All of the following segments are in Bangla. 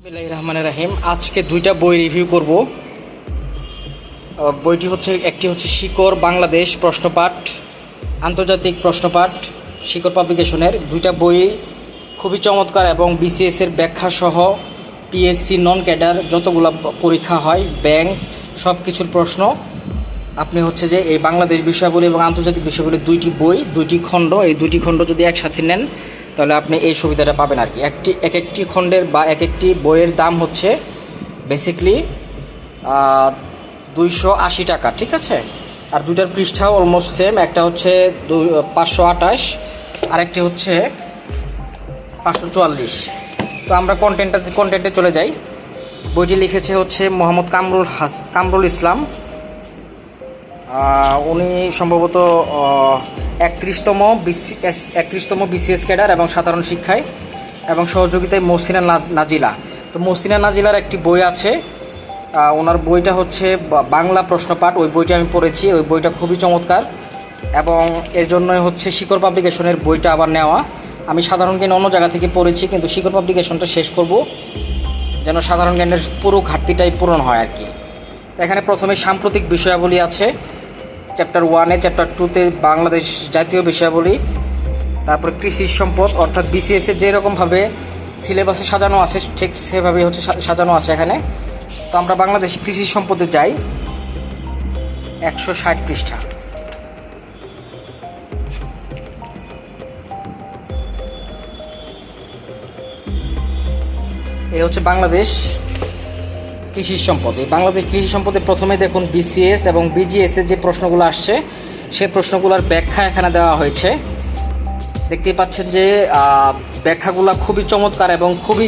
বিসমিল্লাহির রহমানির রহিম। আজকে দুইটা বই রিভিউ করব। বইটি হচ্ছে একটি হচ্ছে শিকড় বাংলাদেশ প্রশ্নপাঠ, আন্তর্জাতিক প্রশ্নপাঠ, শিকড় পাবলিকেশনের। দুইটা বই খুবই চমৎকার এবং বিসিএস এর ব্যাখ্যা সহ পিএসসি নন ক্যাডার যতগুলো পরীক্ষা হয়, ব্যাংক, সব কিছুর প্রশ্ন আপনি হচ্ছে যে এই বাংলাদেশ বিষয়াবলী এবং আন্তর্জাতিক বিষয়াবলী দুইটি খণ্ড, এই দুইটি খণ্ড যদি একসাথে নেন তাহলে আপনি এই সুবিধাটা পাবেন আর কি। এক একটি খণ্ডের বা এক একটি বইয়ের দাম হচ্ছে বেসিকলি 280 টাকা, ঠিক আছে। আর দুইটার পৃষ্ঠাও অলমোস্ট সেম, একটা হচ্ছে 528 আরেকটি হচ্ছে 544। তো আমরা কন্টেন্টে চলে যাই। বইটি লিখেছে হচ্ছে মোহাম্মদ কামরুল ইসলাম। উনি সম্ভবত 31তম বিসিএস ক্যাডার এবং সাধারণ শিক্ষায় এবং সহযোগিতায় মহসিনা নাজিলা। তো মহসিনা নাজিলার একটি বই আছে, ওনার বইটা হচ্ছে বাংলা প্রশ্নপাঠ। ওই বইটা আমি পড়েছি, ওই বইটা খুবই চমৎকার এবং এর জন্যই হচ্ছে শিকড় পাবলিকেশনের বইটা আবার নেওয়া। আমি সাধারণ জ্ঞান অন্য জায়গা থেকে পড়েছি, কিন্তু শিকড় পাবলিকেশনটা শেষ করব যেন সাধারণ জ্ঞানের পুরো ঘাটতিটাই পূরণ হয় আর কি। এখানে প্রথমে সাম্প্রতিক বিষয়াবলী আছে চ্যাপ্টার 1-এ, চ্যাপ্টার 2-তে বাংলাদেশ জাতীয় বিষয়াবলী, তারপরে কৃষি সম্পদ, অর্থাৎ বিসিএসের যেরকমভাবে সিলেবাসে সাজানো আছে ঠিক সেভাবেই হচ্ছে সাজানো আছে এখানে। তো আমরা বাংলাদেশ কৃষি সম্পদে যাই, 160 পৃষ্ঠা। এই হচ্ছে বাংলাদেশ কৃষি সম্পদ। এই বাংলাদেশ কৃষি সম্পদে প্রথমে দেখুন বিসিএস এবং বিজিএস এর যে প্রশ্নগুলো আসছে সেই প্রশ্নগুলোর ব্যাখ্যা এখানে দেওয়া হয়েছে। দেখতেই পাচ্ছেন যে ব্যাখ্যাগুলো খুবই চমৎকার এবং খুবই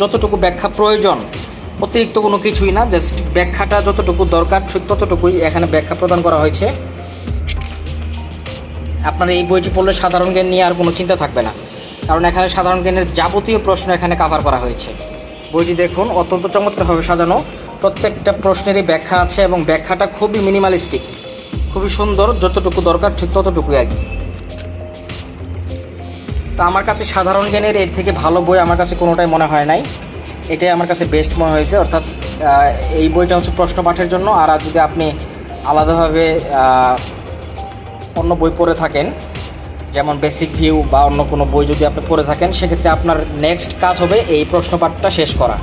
যতটুকু ব্যাখ্যা প্রয়োজন, অতিরিক্ত কোনো কিছুই না, জাস্ট ব্যাখ্যাটা যতটুকু দরকার ঠিক ততটুকুই এখানে ব্যাখ্যা প্রদান করা হয়েছে। আপনারা এই বইটি পড়লে সাধারণ জ্ঞান নিয়ে আর কোনো চিন্তা থাকবে না, কারণ এখানে সাধারণ জ্ঞানের যাবতীয় প্রশ্ন এখানে কভার করা হয়েছে। বইটি দেখুন, অত্যন্ত চমৎকারভাবে সাজানো, প্রত্যেকটা প্রশ্নেরই ব্যাখ্যা আছে এবং ব্যাখ্যাটা খুবই মিনিমালিস্টিক, খুবই সুন্দর, যতটুকু দরকার ঠিক ততটুকুই আর কি। তো আমার কাছে সাধারণ জ্ঞানের এর থেকে ভালো বই আমার কাছে কোনোটাই মনে হয় নাই, এটাই আমার কাছে বেস্ট মনে হয়েছে। অর্থাৎ এই বইটা হচ্ছে প্রশ্ন পাঠের জন্য। আর যদি আপনি আলাদাভাবে অন্য বই পড়ে থাকেন, যেমন বেসিক ভিউ বা অন্য কোনো বই যদি আপনি পড়ে থাকেন, সেক্ষেত্রে আপনার নেক্সট কাজ হবে এই প্রশ্নপাঠটা শেষ করা।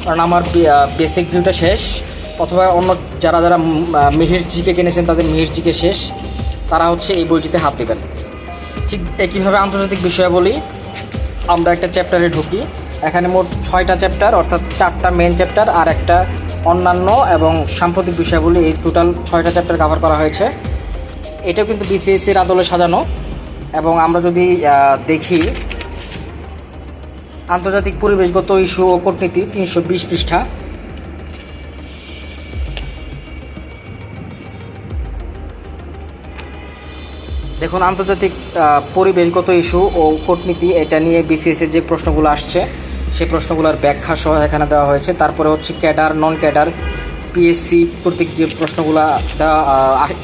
কারণ আমার বেসিক ভিউটা শেষ, অথবা অন্য যারা মিহির জিকে কিনেছেন তাদের মিহির জিকে শেষ, তারা হচ্ছে এই বইটিতে হাত দেবেন। ঠিক একইভাবে আন্তর্জাতিক বিষয়াবলী আমরা একটা চ্যাপ্টারে ঢুকি। এখানে মোট 6টা চ্যাপ্টার, অর্থাৎ 4টা মেন চ্যাপ্টার আর একটা অন্যান্য এবং সাম্প্রতিক বিষয়াবলী, এই টোটাল 6টা চ্যাপ্টার কভার করা হয়েছে। এটাও কিন্তু বিসিএসসির আদলে সাজানো। এবং আমরা যদি দেখি আন্তর্জাতিক পরিবেশগত ইস্যু ও কূটনীতি, 320 পৃষ্ঠা। দেখুন আন্তর্জাতিক পরিবেশগত ইস্যু ও কূটনীতি, এটা নিয়ে বিসিএসের যে প্রশ্নগুলো আসছে সেই প্রশ্নগুলোর ব্যাখ্যা সহ এখানে দেওয়া হয়েছে। তারপরে হচ্ছে ক্যাডার, নন ক্যাডার, পিএসসি কর্তৃক যে প্রশ্নগুলো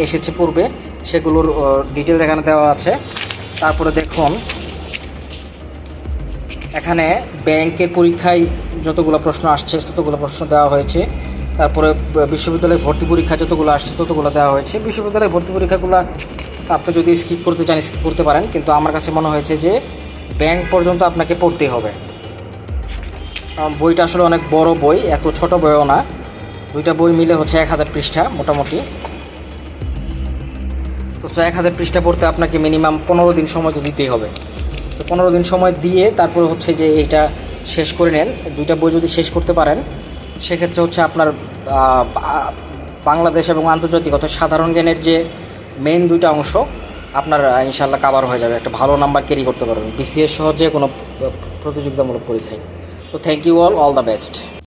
এসেছে পূর্বে সেগুলোর ডিটেলস এখানে দেওয়া আছে। তারপরে দেখুন এখানে ব্যাংকের পরীক্ষায় যতগুলো প্রশ্ন আসছে ততগুলো প্রশ্ন দেওয়া হয়েছে। তারপরে বিশ্ববিদ্যালয়ে ভর্তি পরীক্ষা যতগুলো আসছে ততগুলো দেওয়া হয়েছে। বিশ্ববিদ্যালয়ে ভর্তি পরীক্ষাগুলো আপনি যদি স্কিপ করতে চান স্কিপ করতে পারেন, কিন্তু আমার কাছে মনে হয়েছে যে ব্যাংক পর্যন্ত আপনাকে পড়তেই হবে। বইটা আসলে অনেক বড় বই, এত ছোট বইও না। দুইটা বই মিলে হচ্ছে 1000 পৃষ্ঠা মোটামুটি। তো 1000 পৃষ্ঠা পড়তে আপনাকে মিনিমাম 15 দিন সময় তো দিতেই হবে। তো 15 দিন সময় দিয়ে তারপরে হচ্ছে যে এইটা শেষ করে নেন। দুইটা বই যদি শেষ করতে পারেন সেক্ষেত্রে হচ্ছে আপনার বাংলাদেশ এবং আন্তর্জাতিক অর্থাৎ সাধারণ জ্ঞানের যে মেইন দুইটা অংশ আপনার ইনশাল্লাহ কাভার হয়ে যাবে, একটা ভালো নাম্বার ক্যারি করতে পারবেন বিসিএস সহ যে কোনো প্রতিযোগিতামূলক পরীক্ষায়। তো thank you all the best.